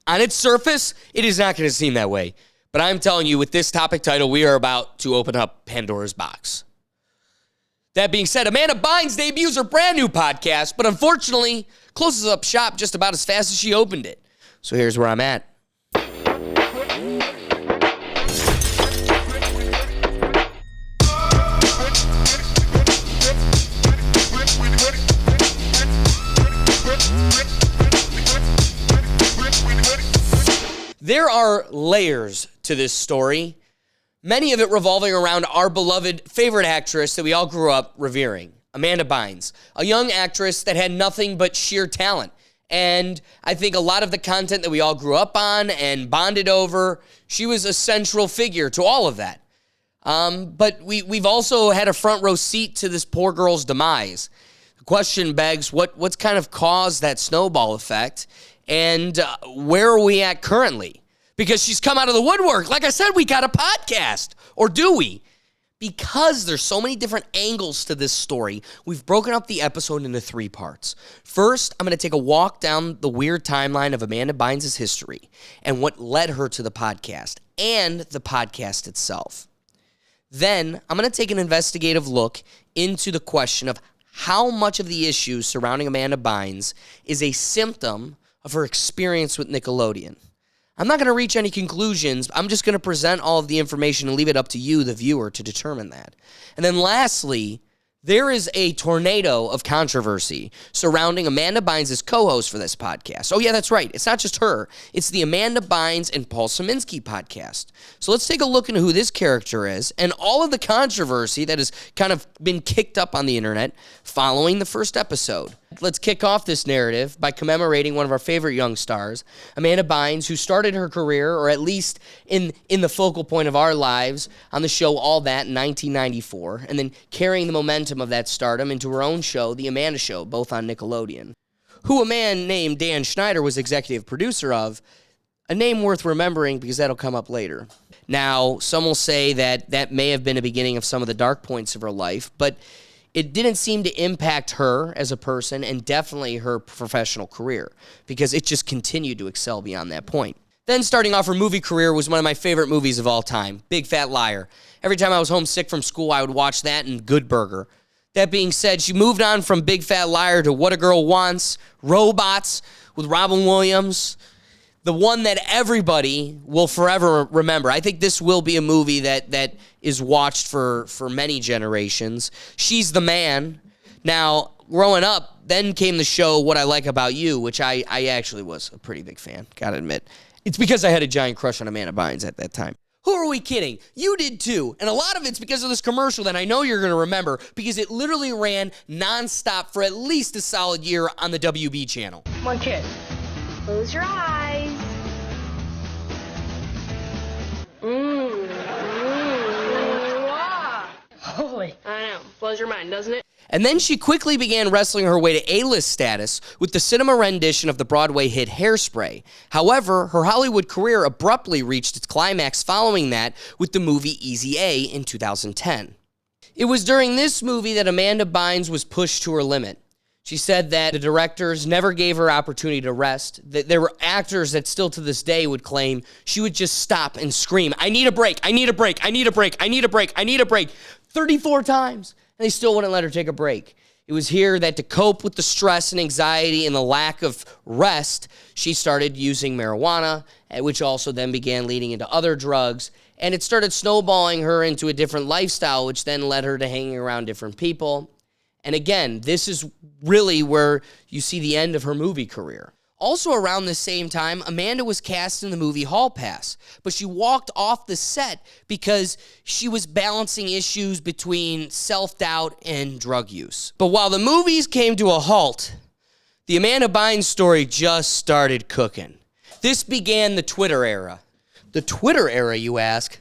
On its surface, it is not going to seem that way. But I'm telling you, with this topic title, we are about to open up Pandora's box. That being said, Amanda Bynes debuts her brand new podcast, but unfortunately closes up shop just about as fast as she opened it. So here's where I'm at. There are layers to this story, many of it revolving around our beloved favorite actress that we all grew up revering, Amanda Bynes, a young actress that had nothing but sheer talent. And I think a lot of the content that we all grew up on and bonded over, she was a central figure to all of that. But we've also had a front row seat to this poor girl's demise. The question begs, what's kind of caused that snowball effect? And where are we at currently? Because she's come out of the woodwork. Like I said, we got a podcast. Or do we? Because there's so many different angles to this story, we've broken up the episode into 3 parts. First, I'm going to take a walk down the weird timeline of Amanda Bynes' history and what led her to the podcast and the podcast itself. Then, I'm going to take an investigative look into the question of how much of the issues surrounding Amanda Bynes is a symptom of her experience with Nickelodeon. I'm not going to reach any conclusions. I'm just going to present all of the information and leave it up to you, the viewer, to determine that. And then lastly, there is a tornado of controversy surrounding Amanda Bynes' co-host for this podcast. Oh yeah, that's right. It's not just her. It's the Amanda Bynes and Paul Sieminski podcast. So let's take a look into who this character is and all of the controversy that has kind of been kicked up on the internet following the first episode. Let's kick off this narrative by commemorating one of our favorite young stars, Amanda Bynes, who started her career, or at least in the focal point of our lives, on the show All That in 1994, and then carrying the momentum of that stardom into her own show, The Amanda Show, both on Nickelodeon, who a man named Dan Schneider was executive producer of, a name worth remembering because that'll come up later. Now, some will say that may have been a beginning of some of the dark points of her life, but it didn't seem to impact her as a person and definitely her professional career because it just continued to excel beyond that point. Then starting off her movie career was one of my favorite movies of all time, Big Fat Liar. Every time I was homesick from school, I would watch that and Good Burger. That being said, she moved on from Big Fat Liar to What a Girl Wants, Robots with Robin Williams, the one that everybody will forever remember. I think this will be a movie that is watched for many generations. She's the Man. Now, growing up, then came the show What I Like About You, which I actually was a pretty big fan, gotta admit. It's because I had a giant crush on Amanda Bynes at that time. Who are we kidding? You did too. And a lot of it's because of this commercial that I know you're going to remember because it literally ran nonstop for at least a solid year on the WB channel. Come on, kid. Close your eyes. Holy. I know. Blows your mind, doesn't it? And then she quickly began wrestling her way to A-list status with the cinema rendition of the Broadway hit Hairspray. However, her Hollywood career abruptly reached its climax following that with the movie Easy A in 2010. It was during this movie that Amanda Bynes was pushed to her limit. She said that the directors never gave her opportunity to rest, that there were actors that still to this day would claim she would just stop and scream, I need a break, I need a break, I need a break, I need a break, I need a break, 34 times, and they still wouldn't let her take a break. It was here that to cope with the stress and anxiety and the lack of rest, she started using marijuana, which also then began leading into other drugs, and it started snowballing her into a different lifestyle, which then led her to hanging around different people. And again, this is really where you see the end of her movie career. Also around the same time, Amanda was cast in the movie Hall Pass, but she walked off the set because she was balancing issues between self-doubt and drug use. But while the movies came to a halt, the Amanda Bynes story just started cooking. This began the Twitter era. The Twitter era, you ask?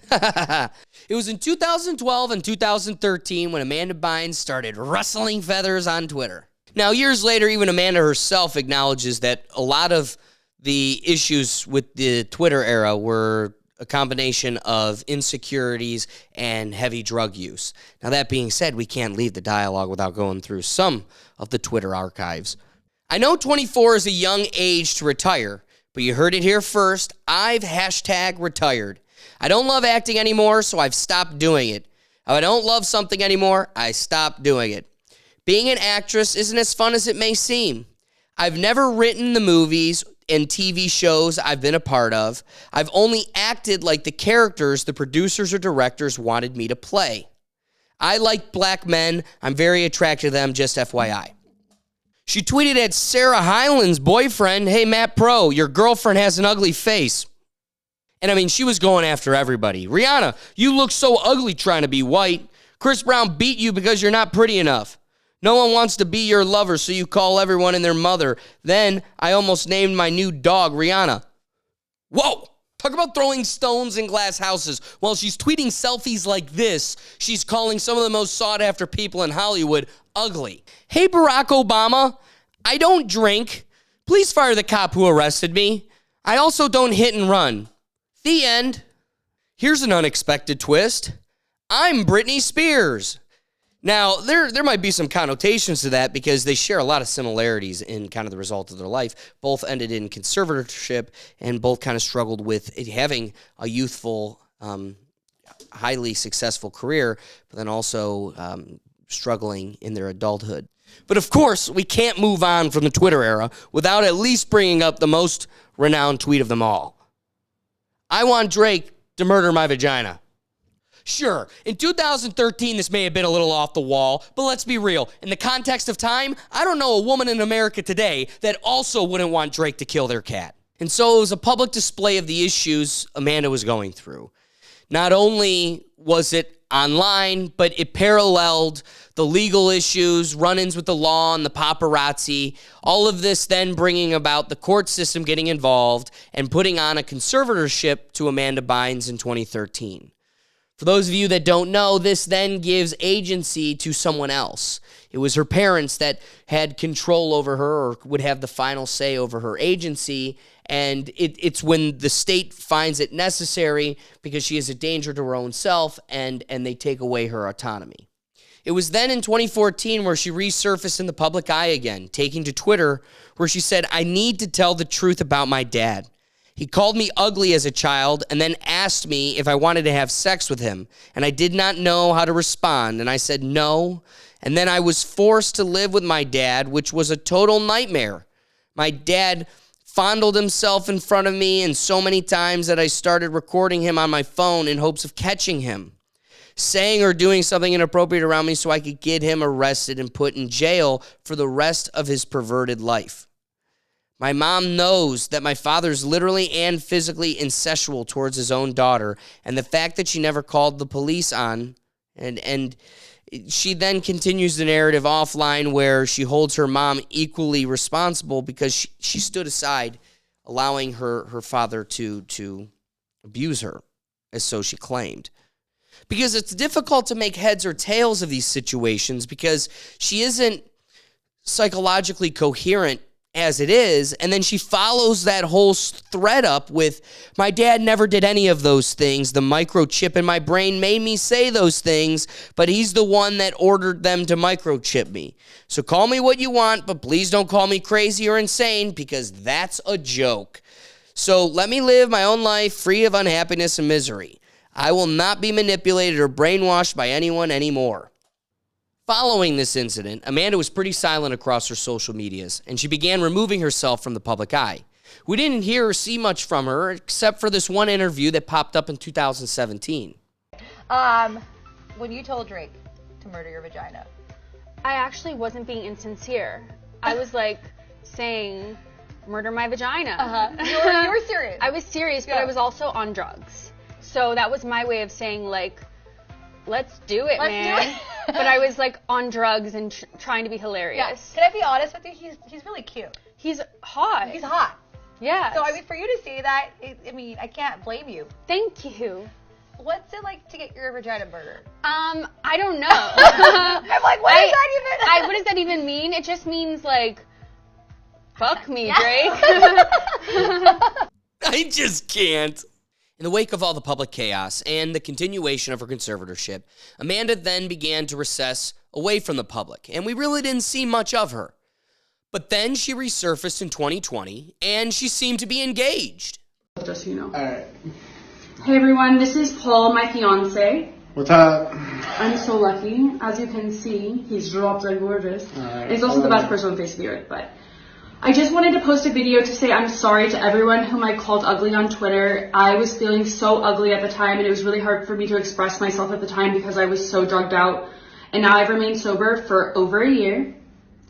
It was in 2012 and 2013 when Amanda Bynes started rustling feathers on Twitter. Now, years later, even Amanda herself acknowledges that a lot of the issues with the Twitter era were a combination of insecurities and heavy drug use. Now, that being said, we can't leave the dialogue without going through some of the Twitter archives. I know 24 is a young age to retire, But you heard it here first. I've #retired. I don't love acting anymore, so I've stopped doing it. If I don't love something anymore, I stopped doing it. Being an actress isn't as fun as it may seem. I've never written the movies and TV shows I've been a part of. I've only acted like the characters the producers or directors wanted me to play. I like black men. I'm very attracted to them, just FYI. She tweeted at Sarah Hyland's boyfriend, "Hey, Matt Pro, your girlfriend has an ugly face." And I mean, she was going after everybody. "Rihanna, you look so ugly trying to be white. Chris Brown beat you because you're not pretty enough. No one wants to be your lover, so you call everyone and their mother. Then I almost named my new dog Rihanna." Whoa! Talk about throwing stones in glass houses. While she's tweeting selfies like this, she's calling some of the most sought-after people in Hollywood ugly. "Hey, Barack Obama, I don't drink. Please fire the cop who arrested me. I also don't hit and run." The end. Here's an unexpected twist. I'm Britney Spears. Now, there might be some connotations to that because they share a lot of similarities in kind of the result of their life. Both ended in conservatorship and both kind of struggled with having a youthful, highly successful career, but then also struggling in their adulthood. But of course, we can't move on from the Twitter era without at least bringing up the most renowned tweet of them all. "I want Drake to murder my vagina." Sure, in 2013, this may have been a little off the wall, but let's be real. In the context of time, I don't know a woman in America today that also wouldn't want Drake to kill their cat. And so it was a public display of the issues Amanda was going through. Not only was it online, but it paralleled the legal issues, run-ins with the law, and the paparazzi. All of this then bringing about the court system getting involved and putting on a conservatorship to Amanda Bynes in 2013. For those of you that don't know, this then gives agency to someone else. It was her parents that had control over her or would have the final say over her agency, and it's when the state finds it necessary because she is a danger to her own self, and they take away her autonomy. It was then in 2014 where she resurfaced in the public eye again, taking to Twitter, where she said, "I need to tell the truth about my dad. He called me ugly as a child and then asked me if I wanted to have sex with him, and I did not know how to respond, and I said no, and then I was forced to live with my dad, which was a total nightmare. My dad fondled himself in front of me and so many times that I started recording him on my phone in hopes of catching him, saying or doing something inappropriate around me so I could get him arrested and put in jail for the rest of his perverted life. My mom knows that my father's literally and physically incestual towards his own daughter, and the fact that she never called the police on, and she then continues the narrative offline where she holds her mom equally responsible because she stood aside, allowing her father to abuse her, as so she claimed. Because it's difficult to make heads or tails of these situations because she isn't psychologically coherent as it is, and then she follows that whole thread up with, "My dad never did any of those things. The microchip in my brain made me say those things, but he's the one that ordered them to microchip me. So call me what you want, but please don't call me crazy or insane because that's a joke. So let me live my own life free of unhappiness and misery. I will not be manipulated or brainwashed by anyone anymore." Following this incident, Amanda was pretty silent across her social medias, and she began removing herself from the public eye. We didn't hear or see much from her, except for this one interview that popped up in 2017. When you told Drake to murder your vagina, I actually wasn't being insincere. I was like saying, "Murder my vagina." You were serious. I was serious, but I was also on drugs. So that was my way of saying, like, let's do it, man. But I was like on drugs and trying to be hilarious. Yes. Can I be honest with you? He's really cute. He's hot. He's hot. Yeah. So I mean, for you to say that, I can't blame you. Thank you. What's it like to get your vagina murdered? I don't know. I'm like, what does that even? What does that even mean? It just means like, fuck me, Drake. I just can't. In the wake of all the public chaos and the continuation of her conservatorship, Amanda then began to recess away from the public, and we really didn't see much of her. But then she resurfaced in 2020, and she seemed to be engaged. Just so you know. All right. Hey everyone, this is Paul, my fiance. What's up? I'm so lucky. As you can see, he's dropped like gorgeous. Right. He's also the best person on the face of the earth, but I just wanted to post a video to say I'm sorry to everyone whom I called ugly on Twitter. I was feeling so ugly at the time, and it was really hard for me to express myself at the time because I was so drugged out. And now I've remained sober for over a year.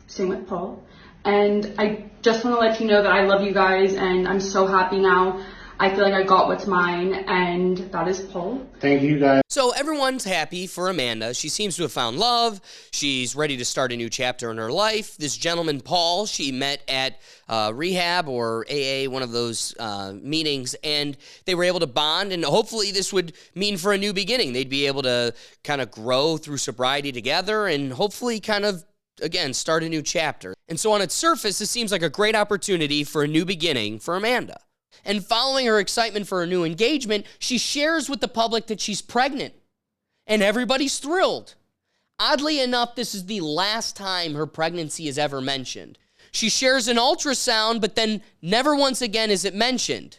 Same with Paul. And I just want to let you know that I love you guys, and I'm so happy now. I feel like I got what's mine, and that is Paul. Thank you, guys. So everyone's happy for Amanda. She seems to have found love. She's ready to start a new chapter in her life. This gentleman, Paul, she met at rehab or AA, one of those meetings, and they were able to bond, and hopefully this would mean for a new beginning. They'd be able to kind of grow through sobriety together and hopefully kind of, again, start a new chapter. And so on its surface, this seems like a great opportunity for a new beginning for Amanda. And following her excitement for her new engagement, she shares with the public that she's pregnant. And everybody's thrilled. Oddly enough, this is the last time her pregnancy is ever mentioned. She shares an ultrasound, but then never once again is it mentioned.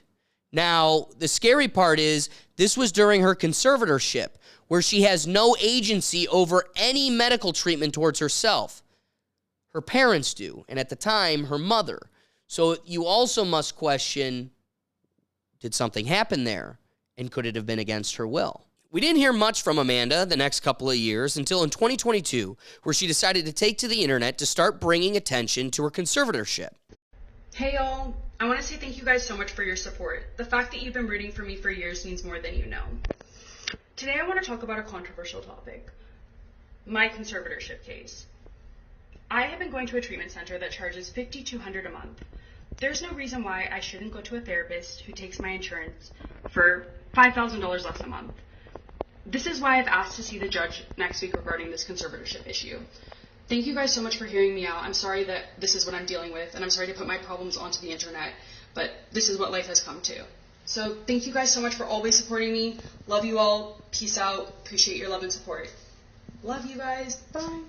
Now, the scary part is this was during her conservatorship, where she has no agency over any medical treatment towards herself. Her parents do, and at the time, her mother. So you also must question, did something happen there? And could it have been against her will? We didn't hear much from Amanda the next couple of years until in 2022, where she decided to take to the internet to start bringing attention to her conservatorship. Hey y'all, I want to say thank you guys so much for your support. The fact that you've been rooting for me for years means more than you know. Today I want to talk about a controversial topic, my conservatorship case. I have been going to a treatment center that charges $5,200 a month. There's no reason why I shouldn't go to a therapist who takes my insurance for $5,000 less a month. This is why I've asked to see the judge next week regarding this conservatorship issue. Thank you guys so much for hearing me out. I'm sorry that this is what I'm dealing with, and I'm sorry to put my problems onto the internet, but this is what life has come to. So thank you guys so much for always supporting me. Love you all. Peace out. Appreciate your love and support. Love you guys. Bye.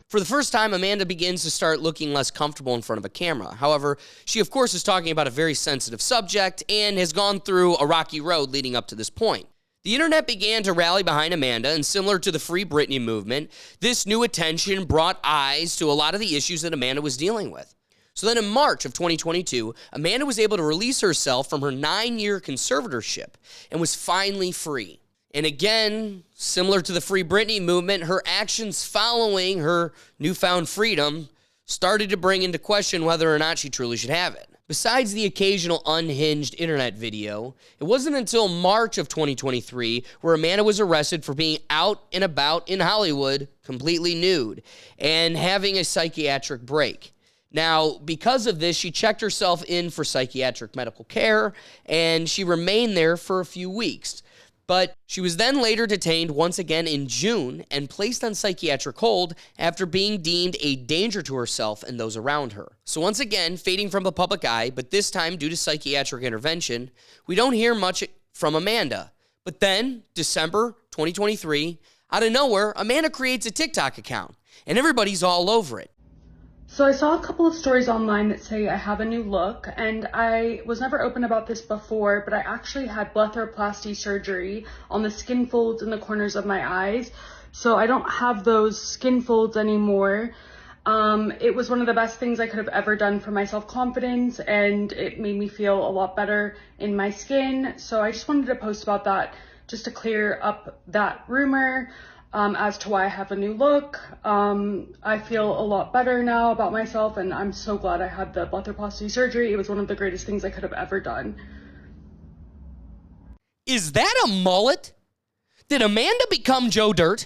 For the first time, Amanda begins to start looking less comfortable in front of a camera. However, she of course is talking about a very sensitive subject and has gone through a rocky road leading up to this point. The internet began to rally behind Amanda, and similar to the Free Britney movement, this new attention brought eyes to a lot of the issues that Amanda was dealing with. So then in March of 2022, Amanda was able to release herself from her 9-year conservatorship and was finally free. And again, similar to the Free Britney movement, her actions following her newfound freedom started to bring into question whether or not she truly should have it. Besides the occasional unhinged internet video, it wasn't until March of 2023 where Amanda was arrested for being out and about in Hollywood, completely nude, and having a psychiatric break. Now, because of this, she checked herself in for psychiatric medical care, and she remained there for a few weeks. But she was then later detained once again in June and placed on psychiatric hold after being deemed a danger to herself and those around her. So once again, fading from the public eye, but this time due to psychiatric intervention, we don't hear much from Amanda. But then, December 2023, out of nowhere, Amanda creates a TikTok account, and everybody's all over it. So I saw a couple of stories online that say I have a new look, and I was never open about this before, but I actually had blepharoplasty surgery on the skin folds in the corners of my eyes, so I don't have those skin folds anymore. It was one of the best things I could have ever done for my self-confidence, and it made me feel a lot better in my skin, so I just wanted to post about that just to clear up that rumor. As to why I have a new look. I feel a lot better now about myself, and I'm so glad I had the blepharoplasty surgery. It was one of the greatest things I could have ever done. Is that a mullet? Did Amanda become Joe Dirt?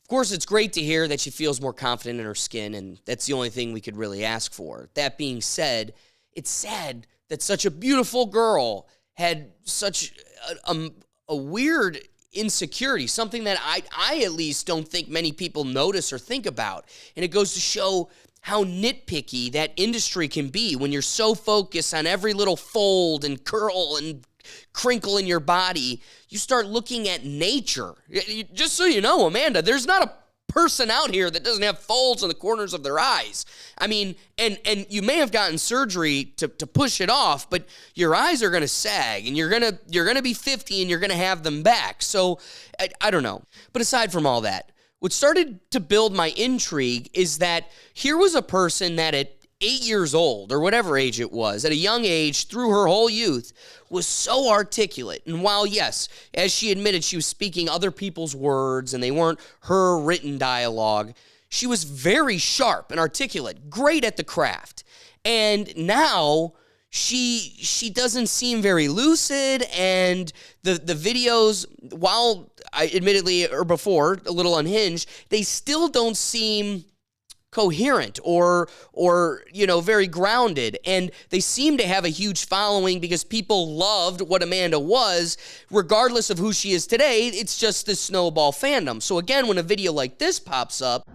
Of course, it's great to hear that she feels more confident in her skin, and that's the only thing we could really ask for. That being said, it's sad that such a beautiful girl had such a weird insecurity, something that I at least don't think many people notice or think about. And it goes to show how nitpicky that industry can be when you're so focused on every little fold and curl and crinkle in your body. You start looking at nature. Just so you know, Amanda, there's not a person out here that doesn't have folds on the corners of their eyes. I mean, and you may have gotten surgery to push it off, but your eyes are going to sag, and you're going to be 50 and you're going to have them back. So I don't know. But aside from all that, what started to build my intrigue is that here was a person that at 8 years old, or whatever age it was, at a young age, through her whole youth, was so articulate. And while, yes, as she admitted, she was speaking other people's words and they weren't her written dialogue, she was very sharp and articulate, great at the craft. And now she doesn't seem very lucid, and the videos, while I admittedly, or before, a little unhinged, they still don't seem coherent or very grounded, and they seem to have a huge following because people loved what Amanda was, regardless of who she is today. It's just this snowball fandom. So again, when a video like this pops up,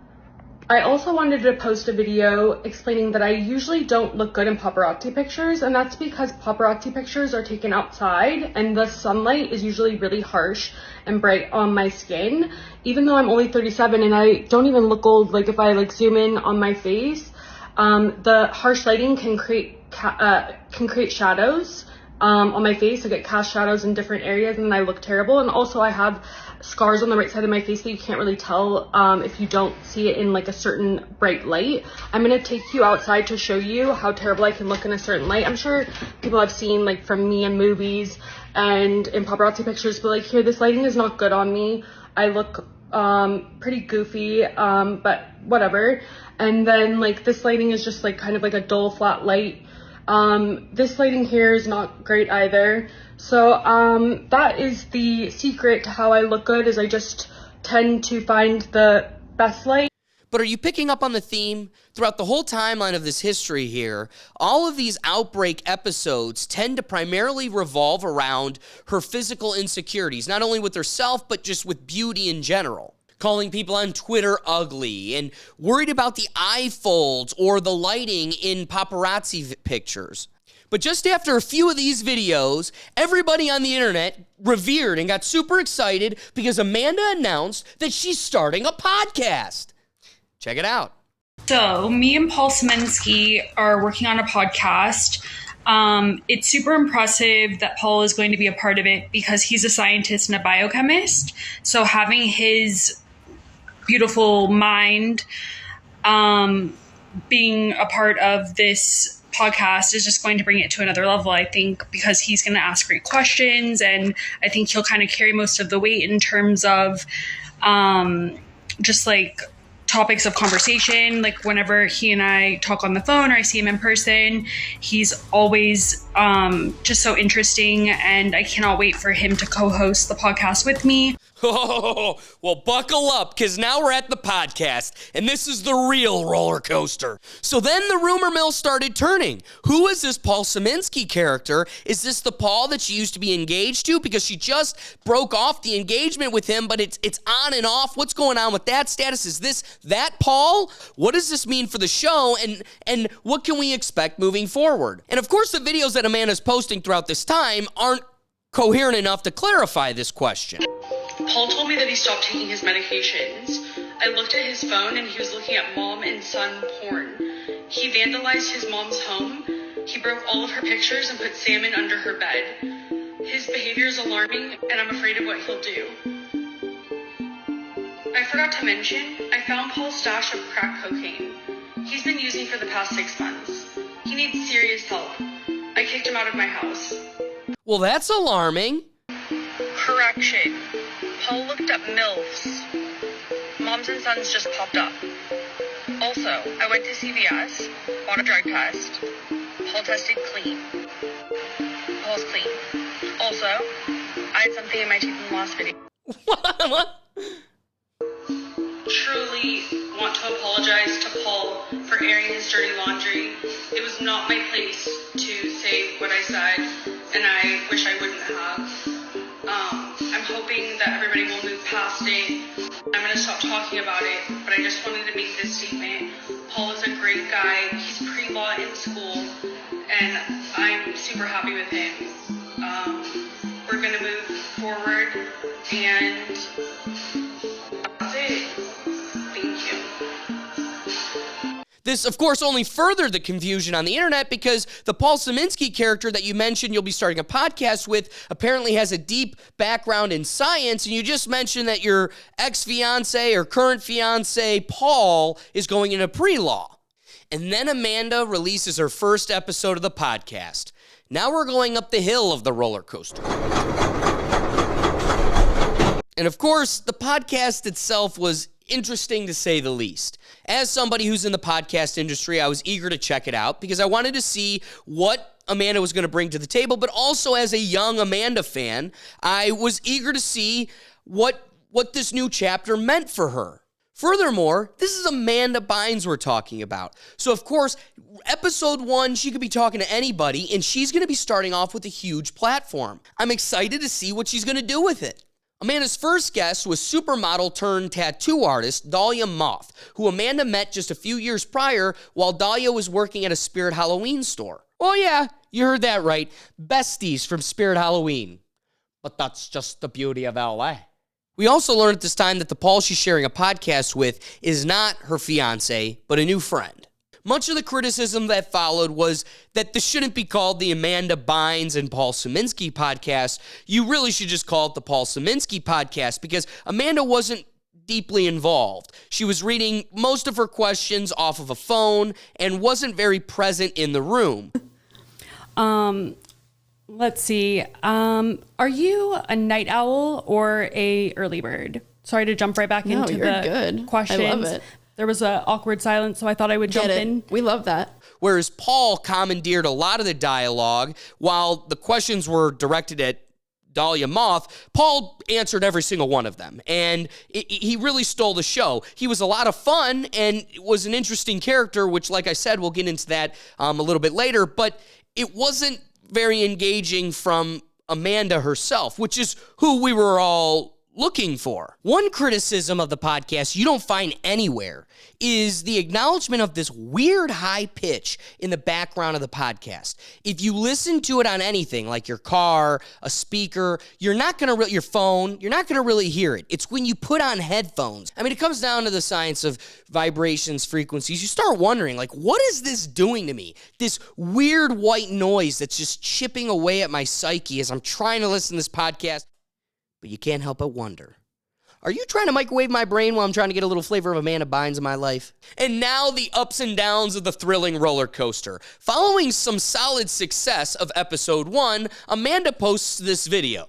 I also wanted to post a video explaining that I usually don't look good in paparazzi pictures, and that's because paparazzi pictures are taken outside and the sunlight is usually really harsh and bright on my skin. Even though I'm only 37 and I don't even look old, like if I zoom in on my face, the harsh lighting can create shadows on my face. I get cast shadows in different areas and I look terrible. And also I have scars on the right side of my face that you can't really tell if you don't see it in a certain bright light. I'm gonna take you outside to show you how terrible I can look in a certain light. I'm sure people have seen from me in movies and in paparazzi pictures, but here, this lighting is not good on me. I look pretty goofy, but whatever. And then this lighting is just kind of a dull flat light. This lighting here is not great either. So that is the secret to how I look good, is I just tend to find the best light. But are you picking up on the theme? Throughout the whole timeline of this history here, all of these outbreak episodes tend to primarily revolve around her physical insecurities, not only with herself, but just with beauty in general. Calling people on Twitter ugly and worried about the eye folds or the lighting in paparazzi pictures. But just after a few of these videos, everybody on the internet revered and got super excited because Amanda announced that she's starting a podcast. Check it out. So me and Paul Sieminski are working on a podcast. It's super impressive that Paul is going to be a part of it because he's a scientist and a biochemist. So having his beautiful mind being a part of this podcast is just going to bring it to another level, I think, because he's going to ask great questions, and I think he'll kind of carry most of the weight in terms of just topics of conversation. Whenever he and I talk on the phone or I see him in person, he's always just so interesting, and I cannot wait for him to co-host the podcast with me. Oh, well, buckle up, because now we're at the podcast, and this is the real roller coaster. So then the rumor mill started turning. Who is this Paul Sieminski character? Is this the Paul that she used to be engaged to? Because she just broke off the engagement with him, but it's on and off. What's going on with that status? Is this that Paul? What does this mean for the show, and what can we expect moving forward? And of course, the videos that Amanda's posting throughout this time aren't coherent enough to clarify this question. Paul told me that he stopped taking his medications. I looked at his phone and he was looking at mom and son porn. He vandalized his mom's home. He broke all of her pictures and put salmon under her bed. His behavior is alarming, and I'm afraid of what he'll do. I forgot to mention, I found Paul's stash of crack cocaine. He's been using for the past 6 months. He needs serious help. I kicked him out of my house. Well, that's alarming. Correction. Paul looked up MILFs. Moms and Sons just popped up. Also, I went to CVS, bought a drug test. Paul tested clean. Paul's clean. Also, I had something in my teeth in the last video. What? Truly want to apologize to Paul for airing his dirty laundry. It was not my place to say what I said, and I wish I wouldn't have. I'm hoping that everybody will move past it. I'm going to stop talking about it, but I just wanted to make this statement. Paul is a great guy. He's pre-law in school, and I'm super happy with him. We're going to move forward, and that's it. This, of course, only furthered the confusion on the internet because the Paul Sieminski character that you mentioned you'll be starting a podcast with apparently has a deep background in science, and you just mentioned that your ex-fiance or current fiance, Paul, is going into pre-law. And then Amanda releases her first episode of the podcast. Now we're going up the hill of the roller coaster. And of course, the podcast itself was interesting to say the least. As somebody who's in the podcast industry, I was eager to check it out because I wanted to see what Amanda was going to bring to the table, but also as a young Amanda fan, I was eager to see what this new chapter meant for her. Furthermore, this is Amanda Bynes we're talking about. So, of course, episode 1, she could be talking to anybody, and she's going to be starting off with a huge platform. I'm excited to see what she's going to do with it. Amanda's first guest was supermodel turned tattoo artist Dahlia Moth, who Amanda met just a few years prior while Dahlia was working at a Spirit Halloween store. Oh yeah, you heard that right. Besties from Spirit Halloween. But that's just the beauty of LA. We also learned at this time that the Paul she's sharing a podcast with is not her fiance, but a new friend. Much of the criticism that followed was that this shouldn't be called the Amanda Bynes and Paul Sieminski podcast. You really should just call it the Paul Sieminski podcast because Amanda wasn't deeply involved. She was reading most of her questions off of a phone and wasn't very present in the room. Let's see. Are you a night owl or a early bird? Sorry to jump right back into the good. questions. I love it. There was an awkward silence, so I thought I would jump in. We love that. Whereas Paul commandeered a lot of the dialogue while the questions were directed at Dahlia Moth, Paul answered every single one of them. And he really stole the show. He was a lot of fun and was an interesting character, which, like I said, we'll get into that a little bit later. But it wasn't very engaging from Amanda herself, which is who we were all looking for. One criticism of the podcast you don't find anywhere is the acknowledgement of this weird high pitch in the background of the podcast. If you listen to it on anything like your car, a speaker, your phone, you're not going to really hear it. It's when you put on headphones. I mean, it comes down to the science of vibrations, frequencies. You start wondering, like, what is this doing to me? This weird white noise that's just chipping away at my psyche as I'm trying to listen to this podcast. But you can't help but wonder, are you trying to microwave my brain while I'm trying to get a little flavor of Amanda Bynes in my life? And now the ups and downs of the thrilling roller coaster. Following some solid success of episode 1, Amanda posts this video.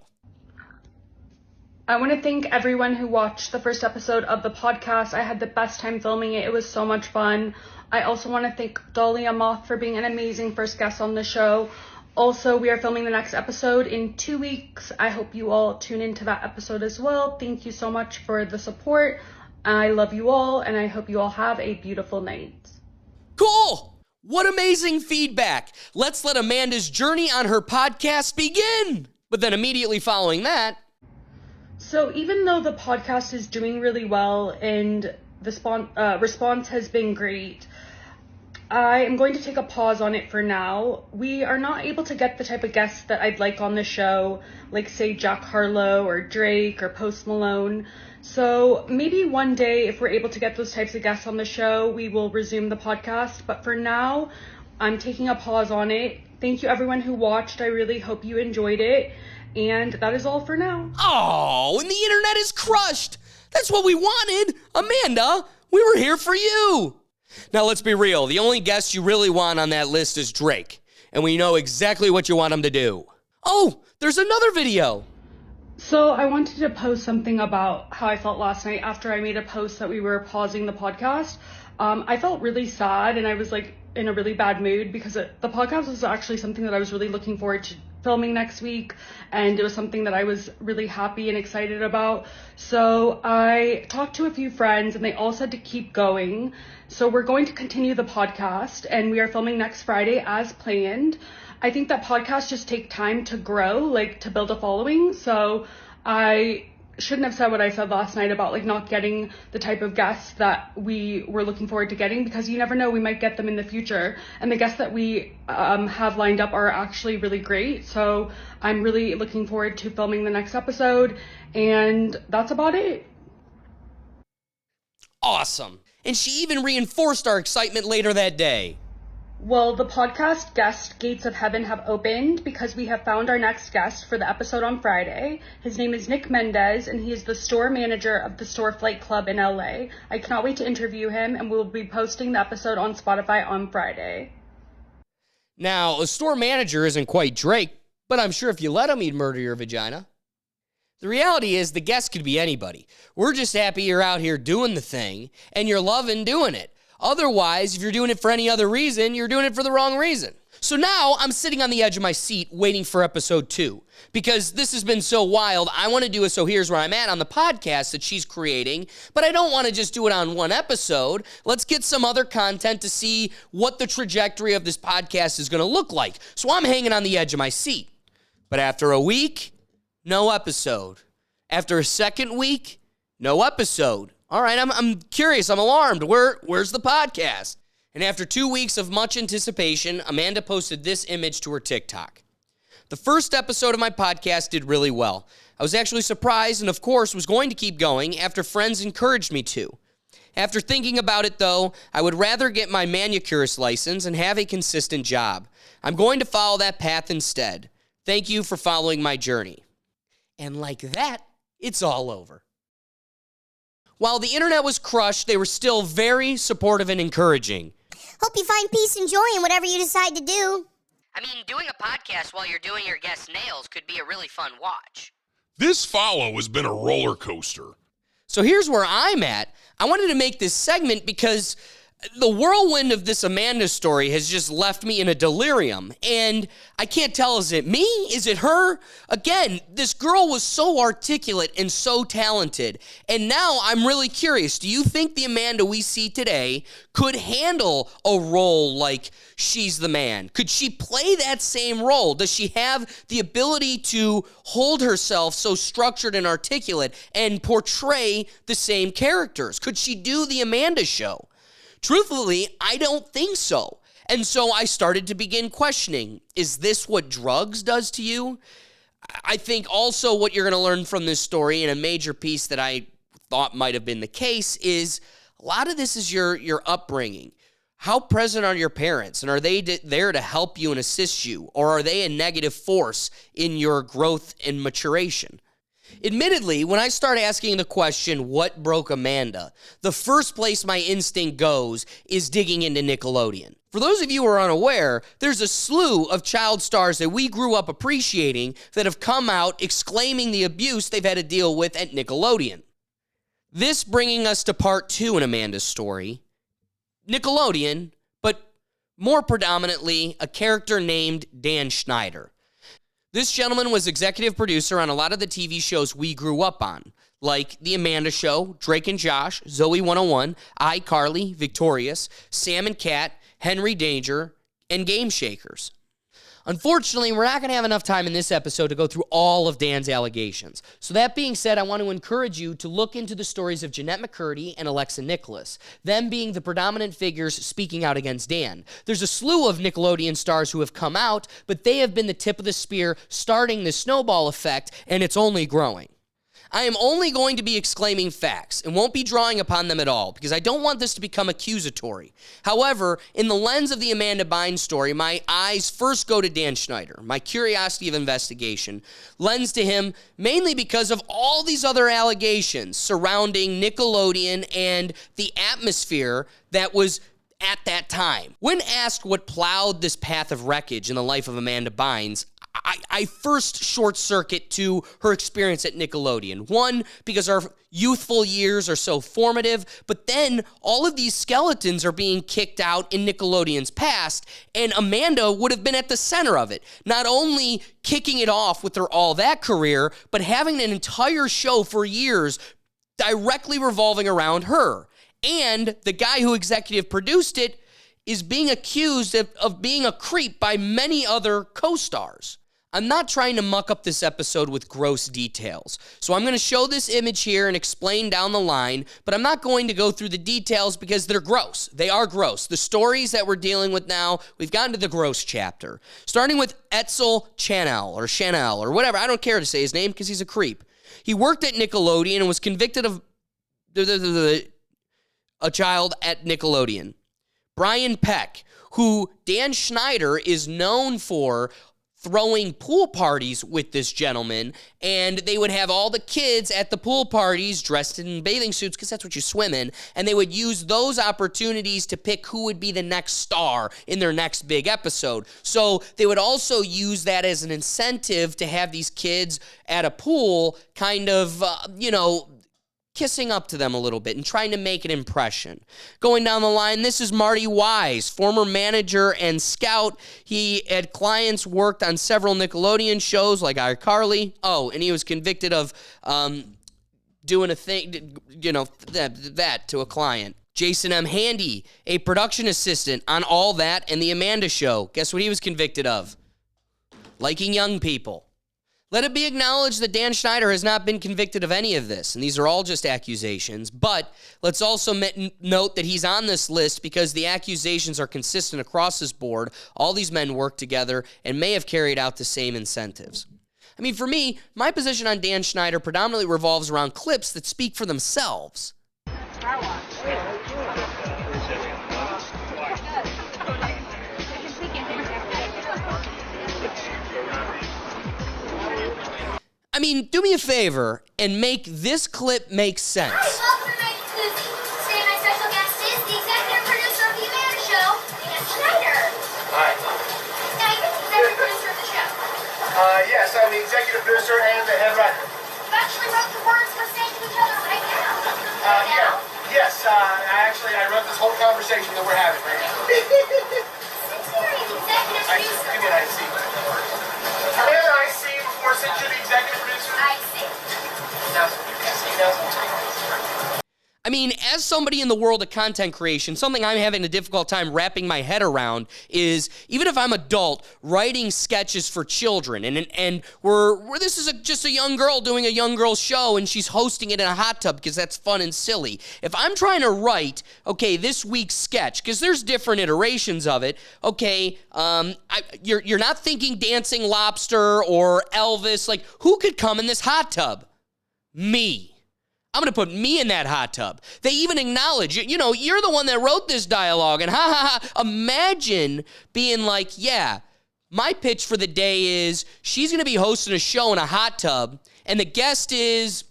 I want to thank everyone who watched the first episode of the podcast. I had the best time filming it. It was so much fun. I also want to thank Dahlia Moth for being an amazing first guest on the show. Also, we are filming the next episode in 2 weeks. I hope you all tune into that episode as well. Thank you so much for the support. I love you all, and I hope you all have a beautiful night. Cool! What amazing feedback! Let's let Amanda's journey on her podcast begin! But then immediately following that... So even though the podcast is doing really well and the response has been great, I am going to take a pause on it for now. We are not able to get the type of guests that I'd like on the show, like say Jack Harlow or Drake or Post Malone. So maybe one day if we're able to get those types of guests on the show, we will resume the podcast. But for now, I'm taking a pause on it. Thank you everyone who watched. I really hope you enjoyed it. And that is all for now. Oh, and the internet is crushed. That's what we wanted. Amanda, we were here for you. Now, let's be real. The only guest you really want on that list is Drake. And we know exactly what you want him to do. Oh, there's another video. So I wanted to post something about how I felt last night after I made a post that we were pausing the podcast. I felt really sad and I was like in a really bad mood because the podcast was actually something that I was really looking forward to filming next week, and it was something that I was really happy and excited about. So I talked to a few friends and they all said to keep going. So we're going to continue the podcast and we are filming next Friday as planned. I think that podcasts just take time to grow, like to build a following. So I shouldn't have said what I said last night about like not getting the type of guests that we were looking forward to getting, because you never know, we might get them in the future. And the guests that we have lined up are actually really great. So I'm really looking forward to filming the next episode, and that's about it. Awesome. and she even reinforced our excitement later that day. Well, the podcast guest gates of heaven have opened because we have found our next guest for the episode on Friday. His name is Nick Mendez, and he is the store manager of the Store Flight Club in LA. I cannot wait to interview him, and we'll be posting the episode on Spotify on Friday. Now, a store manager isn't quite Drake, but I'm sure if you let him, he'd murder your vagina. The reality is the guest could be anybody. We're just happy you're out here doing the thing, and you're loving doing it. Otherwise, if you're doing it for any other reason, you're doing it for the wrong reason. So now I'm sitting on the edge of my seat waiting for episode 2. Because this has been so wild, I want to do a So Here's Where I'm At on the podcast that she's creating, but I don't want to just do it on one episode. Let's get some other content to see what the trajectory of this podcast is going to look like. So I'm hanging on the edge of my seat. But after a week, no episode. After a second week, no episode. All right, I'm curious. I'm alarmed. Where's the podcast? And after 2 weeks of much anticipation, Amanda posted this image to her TikTok. The first episode of my podcast did really well. I was actually surprised and, of course, was going to keep going after friends encouraged me to. After thinking about it, though, I would rather get my manicurist license and have a consistent job. I'm going to follow that path instead. Thank you for following my journey. And like that, it's all over. While the internet was crushed, they were still very supportive and encouraging. Hope you find peace and joy in whatever you decide to do. I mean, doing a podcast while you're doing your guest's nails could be a really fun watch. This follow has been a roller coaster. So here's where I'm at. I wanted to make this segment because the whirlwind of this Amanda story has just left me in a delirium. And I can't tell, is it me? Is it her? Again, this girl was so articulate and so talented. And now I'm really curious. Do you think the Amanda we see today could handle a role like She's the Man? Could she play that same role? Does she have the ability to hold herself so structured and articulate and portray the same characters? Could she do the Amanda show? Truthfully, I don't think so. And so I started to begin questioning, is this what drugs does to you? I think also what you're going to learn from this story, and a major piece that I thought might have been the case, is a lot of this is your upbringing. How present are your parents? And are they there to help you and assist you? Or are they a negative force in your growth and maturation? Admittedly, when I start asking the question, what broke Amanda, the first place my instinct goes is digging into Nickelodeon. For those of you who are unaware, there's a slew of child stars that we grew up appreciating that have come out exclaiming the abuse they've had to deal with at Nickelodeon. This bringing us to part 2 in Amanda's story, Nickelodeon, but more predominantly a character named Dan Schneider. This gentleman was executive producer on a lot of the TV shows we grew up on, like The Amanda Show, Drake and Josh, Zoe 101, iCarly, Victorious, Sam and Cat, Henry Danger, and Game Shakers. Unfortunately, we're not going to have enough time in this episode to go through all of Dan's allegations. So that being said, I want to encourage you to look into the stories of Jeanette McCurdy and Alexa Nicholas, them being the predominant figures speaking out against Dan. There's a slew of Nickelodeon stars who have come out, but they have been the tip of the spear starting the snowball effect, and it's only growing. I am only going to be exclaiming facts and won't be drawing upon them at all because I don't want this to become accusatory. However, in the lens of the Amanda Bynes story, my eyes first go to Dan Schneider. My curiosity of investigation lends to him mainly because of all these other allegations surrounding Nickelodeon and the atmosphere that was at that time. When asked what plowed this path of wreckage in the life of Amanda Bynes, I first short circuit to her experience at Nickelodeon. One, because our youthful years are so formative, but then all of these skeletons are being kicked out in Nickelodeon's past, and Amanda would have been at the center of it. Not only kicking it off with her All That career, but having an entire show for years directly revolving around her. And the guy who executive produced it is being accused of being a creep by many other co-stars. I'm not trying to muck up this episode with gross details, so I'm going to show this image here and explain down the line, but I'm not going to go through the details because they're gross. They are gross. The stories that we're dealing with now, we've gotten to the gross chapter. Starting with Etzel Chanel or whatever. I don't care to say his name because he's a creep. He worked at Nickelodeon and was convicted of a child at Nickelodeon. Brian Peck, who Dan Schneider is known for throwing pool parties with this gentleman, and they would have all the kids at the pool parties dressed in bathing suits because that's what you swim in, and they would use those opportunities to pick who would be the next star in their next big episode. So they would also use that as an incentive to have these kids at a pool kind of, kissing up to them a little bit and trying to make an impression. Going down the line, this is Marty Wise, former manager and scout. He had clients worked on several Nickelodeon shows like iCarly. Oh, and he was convicted of doing a thing, that to a client. Jason M. Handy, a production assistant on All That and The Amanda Show. Guess what he was convicted of? Liking young people. Let it be acknowledged that Dan Schneider has not been convicted of any of this, and these are all just accusations. But let's also note that he's on this list because the accusations are consistent across this board. All these men work together and may have carried out the same incentives. I mean, for me, my position on Dan Schneider predominantly revolves around clips that speak for themselves. I mean, do me a favor and make this clip make sense. Welcome to Night Exclusive. Today my special guest is the executive producer of The Amanda Show, Dan Schneider. Hi. Now, you're the executive producer of the show. Yes, I'm the executive producer and the head writer. You actually wrote the words we're saying to each other right now. Yes, I wrote this whole conversation that we're having right now. Since you're the executive producer... Give me an IC. Can we have an IC before since you're the executive producer? I see. I mean, as somebody in the world of content creation, something I'm having a difficult time wrapping my head around is, even if I'm adult, writing sketches for children, and where this is just a young girl doing a young girl show, and she's hosting it in a hot tub because that's fun and silly. If I'm trying to write, this week's sketch, because there's different iterations of it, you're not thinking Dancing Lobster or Elvis. Like, who could come in this hot tub? Me. I'm going to put me in that hot tub. They even acknowledge, you're the one that wrote this dialogue, and imagine being like, yeah, my pitch for the day is she's going to be hosting a show in a hot tub, and the guest is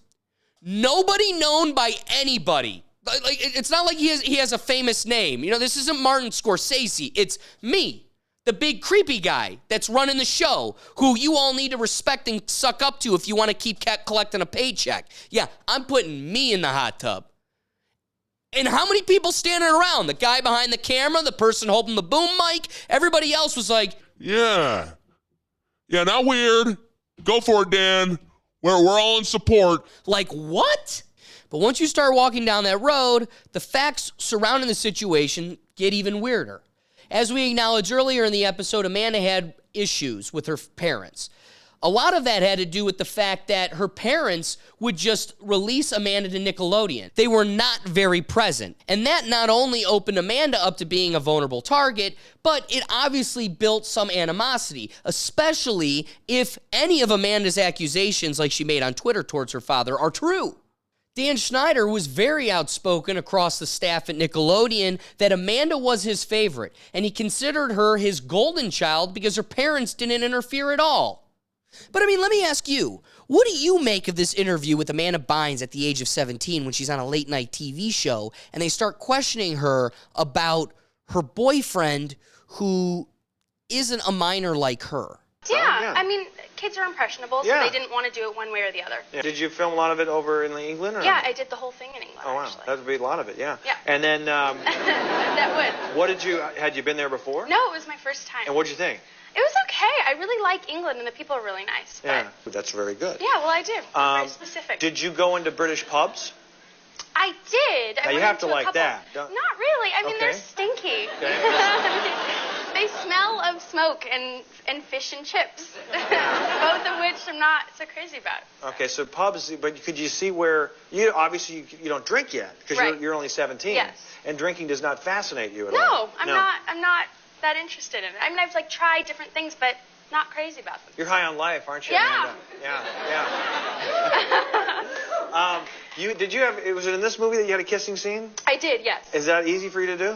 nobody known by anybody. Like, it's not like he has a famous name. This isn't Martin Scorsese. It's me. The big creepy guy that's running the show, who you all need to respect and suck up to if you want to keep collecting a paycheck. Yeah, I'm putting me in the hot tub. And how many people standing around? The guy behind the camera, the person holding the boom mic, everybody else was like, Yeah, not weird. Go for it, Dan. We're all in support. Like, what? But once you start walking down that road, the facts surrounding the situation get even weirder. As we acknowledged earlier in the episode, Amanda had issues with her parents. A lot of that had to do with the fact that her parents would just release Amanda to Nickelodeon. They were not very present. And that not only opened Amanda up to being a vulnerable target, but it obviously built some animosity, especially if any of Amanda's accusations, like she made on Twitter towards her father, are true. Dan Schneider was very outspoken across the staff at Nickelodeon that Amanda was his favorite, and he considered her his golden child because her parents didn't interfere at all. But I mean, let me ask you, what do you make of this interview with Amanda Bynes at the age of 17 when she's on a late-night TV show, and they start questioning her about her boyfriend who isn't a minor like her? Yeah, I mean, kids are impressionable, so they didn't want to do it one way or the other. Yeah. Did you film a lot of it over in England? Or? Yeah, I did the whole thing in England, Oh, wow. actually. That would be a lot of it, yeah. Yeah. And then... That would. Had you been there before? No, it was my first time. And what'd you think? It was okay. I really like England, and the people are really nice. Yeah, that's very good. Yeah, well, I did. Very specific. Did you go into British pubs? I did. Now, you have to like that. Not really. I mean, they're stinky. Okay. They smell of smoke and fish and chips, both of which I'm not so crazy about. Okay, so pubs, but could you see where, obviously you don't drink yet, because you're only 17. Yes. And drinking does not fascinate you at all. No, I'm not that interested in it. I mean, I've tried different things, but not crazy about them. You're high on life, aren't you? Yeah. Amanda? Yeah. Was it in this movie that you had a kissing scene? I did, yes. Is that easy for you to do?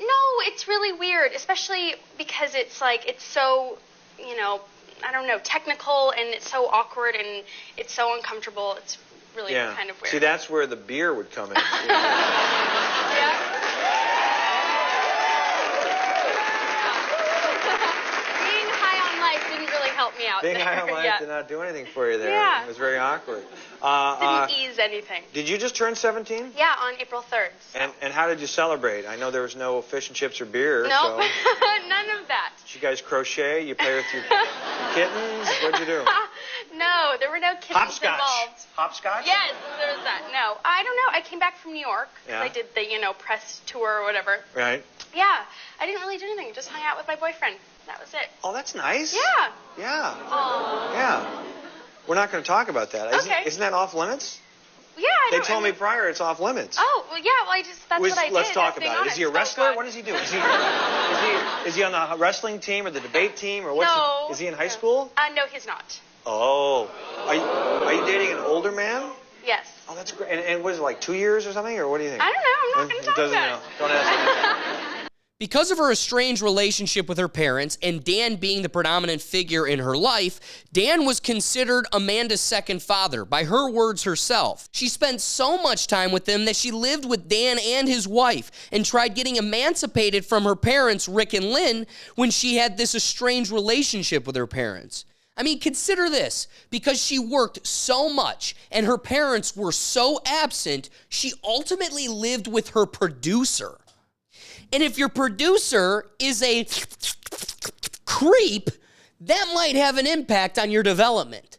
No, it's really weird, especially because it's so, I don't know, technical, and it's so awkward, and it's so uncomfortable. It's really kind of weird. See, that's where the beer would come in. Yeah. Being high on life didn't really help me out. Being there. high on life did not do anything for you there. Yeah. It was very awkward. Didn't ease anything. Did you just turn 17? Yeah, on April 3rd. So. And how did you celebrate? I know there was no fish and chips or beer. No, so. None of that. Did you guys crochet? You play with your kittens? What'd you do? No, there were no kittens involved. Hopscotch? Yes, there was that. No, I don't know. I came back from New York because I did the, press tour or whatever. Right. Yeah, I didn't really do anything. Just hung out with my boyfriend. That was it. Oh, that's nice. Yeah. Yeah. Aww. Yeah. We're not going to talk about that. Okay. Isn't that off limits? Yeah, They told me prior it's off limits. Oh, well, yeah, well, that's what I did. Let's talk about it. Honest. Is he a wrestler? What does he do? Is he on the wrestling team or the debate team? Or is he in high school? No, he's not. Oh. Are you dating an older man? Yes. Oh, that's great. And was it like 2 years or something? Or what do you think? I don't know. I'm not going to talk about it. Don't ask me. Because of her estranged relationship with her parents and Dan being the predominant figure in her life, Dan was considered Amanda's second father, by her words herself. She spent so much time with him that she lived with Dan and his wife and tried getting emancipated from her parents, Rick and Lynn, when she had this estranged relationship with her parents. I mean, consider this. Because she worked so much and her parents were so absent, she ultimately lived with her producer. And if your producer is a creep, that might have an impact on your development.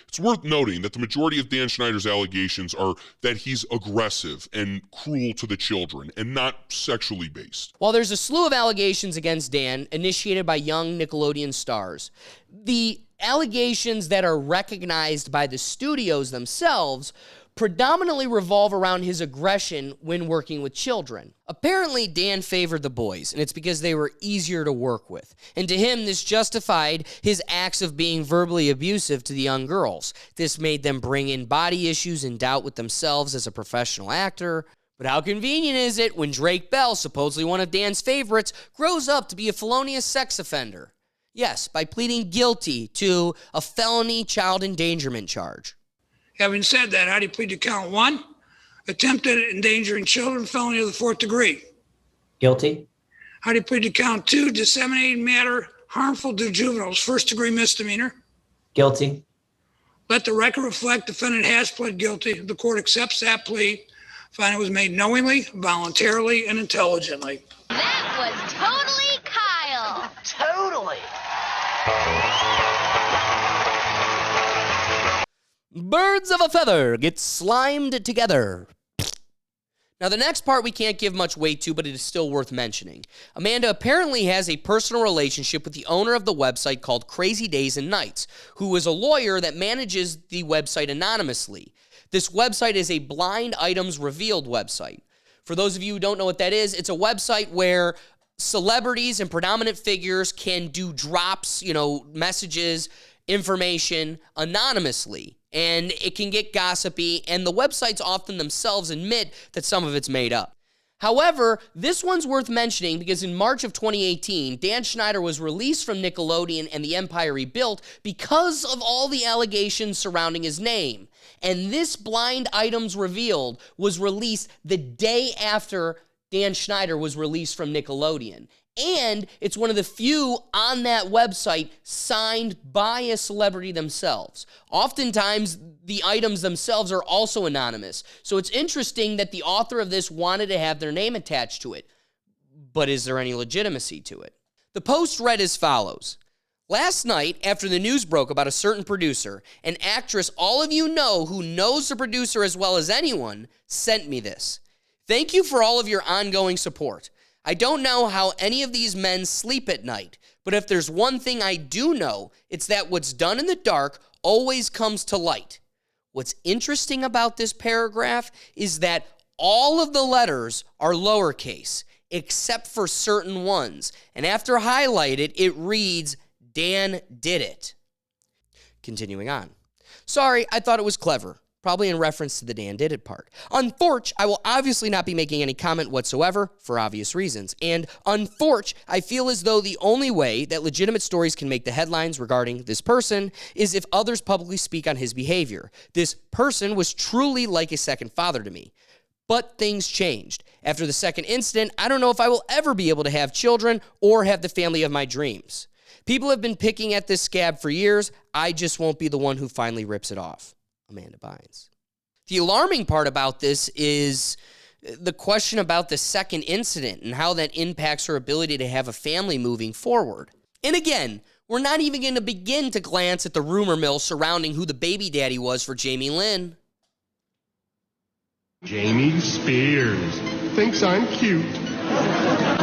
It's worth noting that the majority of Dan Schneider's allegations are that he's aggressive and cruel to the children and not sexually based. While there's a slew of allegations against Dan initiated by young Nickelodeon stars, the allegations that are recognized by the studios themselves predominantly revolve around his aggression when working with children. Apparently, Dan favored the boys, and it's because they were easier to work with. And to him, this justified his acts of being verbally abusive to the young girls. This made them bring in body issues and doubt with themselves as a professional actor. But how convenient is it when Drake Bell, supposedly one of Dan's favorites, grows up to be a felonious sex offender? Yes, by pleading guilty to a felony child endangerment charge. Having said that, how do you plead to count one? Attempted endangering children, felony of the 4th degree. Guilty. How do you plead to count two? Disseminating matter harmful to juveniles, 1st degree misdemeanor. Guilty. Let the record reflect defendant has pled guilty. The court accepts that plea. Finding it was made knowingly, voluntarily, and intelligently. That was totally Kyle. Totally. Birds of a feather get slimed together. Now, the next part we can't give much weight to, but it is still worth mentioning. Amanda apparently has a personal relationship with the owner of the website called Crazy Days and Nights, who is a lawyer that manages the website anonymously. This website is a blind items revealed website. For those of you who don't know what that is, it's a website where celebrities and predominant figures can do drops, messages, information anonymously. And it can get gossipy, and the websites often themselves admit that some of it's made up. However, this one's worth mentioning because in March of 2018, Dan Schneider was released from Nickelodeon and the empire he built because of all the allegations surrounding his name. And this blind items revealed was released the day after Dan Schneider was released from Nickelodeon. And it's one of the few on that website signed by a celebrity themselves. Oftentimes, the items themselves are also anonymous. So it's interesting that the author of this wanted to have their name attached to it. But is there any legitimacy to it? The post read as follows. Last night, after the news broke about a certain producer, an actress all of you know who knows the producer as well as anyone, sent me this. Thank you for all of your ongoing support. I don't know how any of these men sleep at night, but if there's one thing I do know, it's that what's done in the dark always comes to light. What's interesting about this paragraph is that all of the letters are lowercase, except for certain ones. And after highlighted, it reads, Dan did it. Continuing on. Sorry, I thought it was clever. probably in reference to the Dan Did It part. Unfortunately, I will obviously not be making any comment whatsoever for obvious reasons. And unfortunately, I feel as though the only way that legitimate stories can make the headlines regarding this person is if others publicly speak on his behavior. This person was truly like a second father to me. But things changed. After the second incident, I don't know if I will ever be able to have children or have the family of my dreams. People have been picking at this scab for years. I just won't be the one who finally rips it off. Amanda Bynes. The alarming part about this is the question about the second incident and how that impacts her ability to have a family moving forward. And again, we're not even going to begin to glance at the rumor mill surrounding who the baby daddy was for Jamie Lynn. Jamie Spears thinks I'm cute.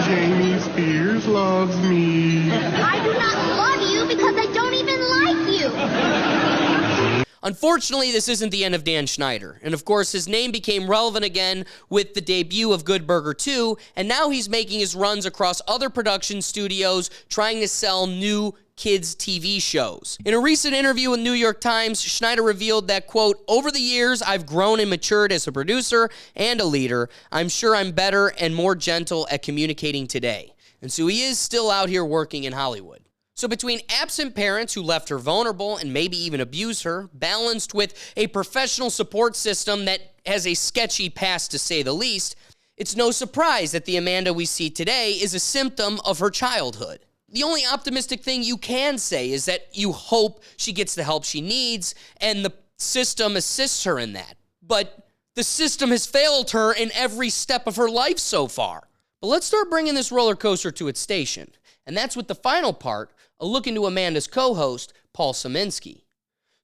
Jamie Spears loves me. I do not love you because I don't even like you. Unfortunately, this isn't the end of Dan Schneider. And of course, his name became relevant again with the debut of Good Burger 2, and now he's making his runs across other production studios trying to sell new kids' TV shows. In a recent interview with New York Times, Schneider revealed that, quote, "Over the years, I've grown and matured as a producer and a leader. I'm sure I'm better and more gentle at communicating today." And so he is still out here working in Hollywood. So between absent parents who left her vulnerable and maybe even abused her, balanced with a professional support system that has a sketchy past to say the least, it's no surprise that the Amanda we see today is a symptom of her childhood. The only optimistic thing you can say is that you hope she gets the help she needs and the system assists her in that. But the system has failed her in every step of her life so far. But let's start bringing this roller coaster to its station. And that's with the final part, a look into Amanda's co-host, Paul Sieminski.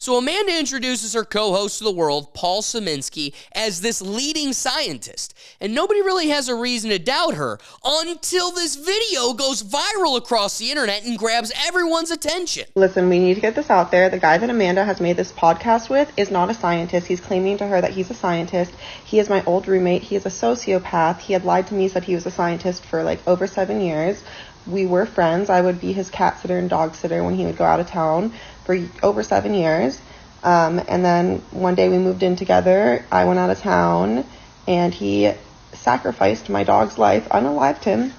So Amanda introduces her co-host to the world, Paul Sieminski, as this leading scientist. And nobody really has a reason to doubt her until this video goes viral across the internet and grabs everyone's attention. Listen, we need to get this out there. The guy that Amanda has made this podcast with is not a scientist. He's claiming to her that he's a scientist. He is my old roommate. He is a sociopath. He had lied to me, said he was a scientist for like over 7 years. We were friends. I would be his cat sitter and dog sitter when he would go out of town for over 7 years. And then one day we moved in together. I went out of town and he sacrificed my dog's life, unalived him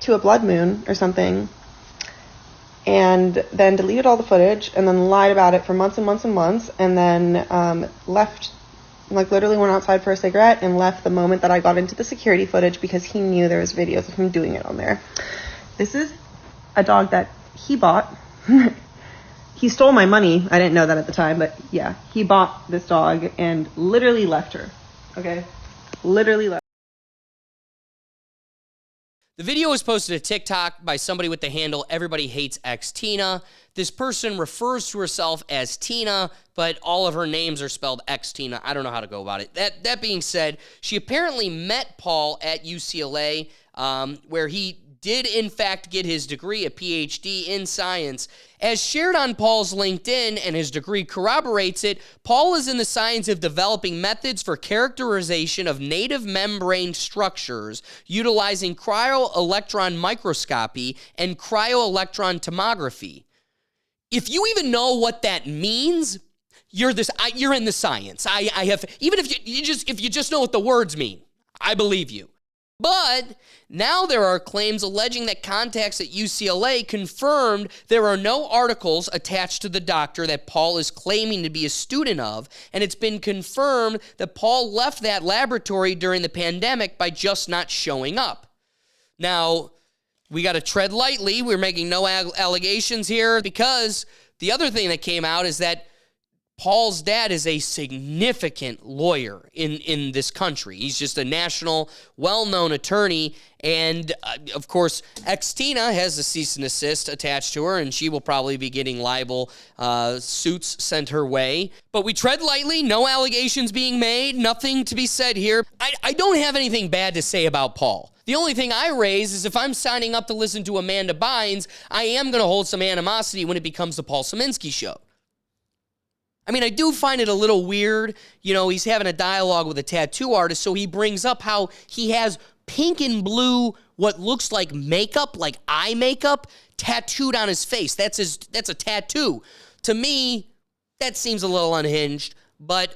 to a blood moon or something, and then deleted all the footage and then lied about it for months and months and months, and then left, like literally went outside for a cigarette and left the moment that I got into the security footage because he knew there was videos of him doing it on there. This is a dog that he bought. He stole my money. I didn't know that at the time, but yeah, he bought this dog and literally left her. Okay? Literally left. The video was posted to TikTok by somebody with the handle Everybody Hates X Tina. This person refers to herself as Tina, but all of her names are spelled X Tina. I don't know how to go about it. That being said, she apparently met Paul at UCLA, where he did in fact get his degree, a PhD in science. As shared on Paul's LinkedIn, and his degree corroborates it, Paul is in the science of developing methods for characterization of native membrane structures utilizing cryo-electron microscopy and cryo-electron tomography. If you even know what that means, you're in the science. Even if you just know what the words mean, I believe you. But now there are claims alleging that contacts at UCLA confirmed there are no articles attached to the doctor that Paul is claiming to be a student of, and it's been confirmed that Paul left that laboratory during the pandemic by just not showing up. Now, we got to tread lightly. We're making no allegations here, because the other thing that came out is that Paul's dad is a significant lawyer in this country. He's just a national, well-known attorney. And, of course, X-Tina has a cease and desist attached to her, and she will probably be getting libel suits sent her way. But we tread lightly, no allegations being made, nothing to be said here. I don't have anything bad to say about Paul. The only thing I raise is if I'm signing up to listen to Amanda Bynes, I am going to hold some animosity when it becomes the Paul Sieminski show. I mean, I do find it a little weird. You know, he's having a dialogue with a tattoo artist, so he brings up how he has pink and blue, what looks like makeup, like eye makeup, tattooed on his face. That's a tattoo. To me, that seems a little unhinged. But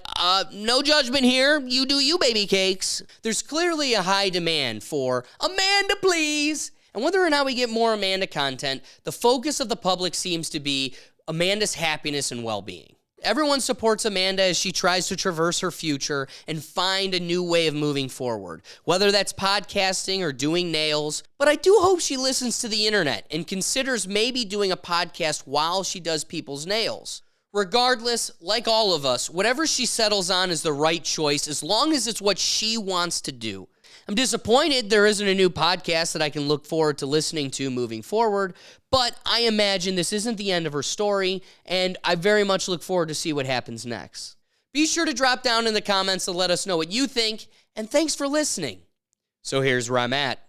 no judgment here. You do you, baby cakes. There's clearly a high demand for Amanda, please. And whether or not we get more Amanda content, the focus of the public seems to be Amanda's happiness and well-being. Everyone supports Amanda as she tries to traverse her future and find a new way of moving forward, whether that's podcasting or doing nails. But I do hope she listens to the internet and considers maybe doing a podcast while she does people's nails. Regardless, like all of us, whatever she settles on is the right choice as long as it's what she wants to do. I'm disappointed there isn't a new podcast that I can look forward to listening to moving forward, but I imagine this isn't the end of her story, and I very much look forward to see what happens next. Be sure to drop down in the comments to let us know what you think, and thanks for listening. So here's where I'm at.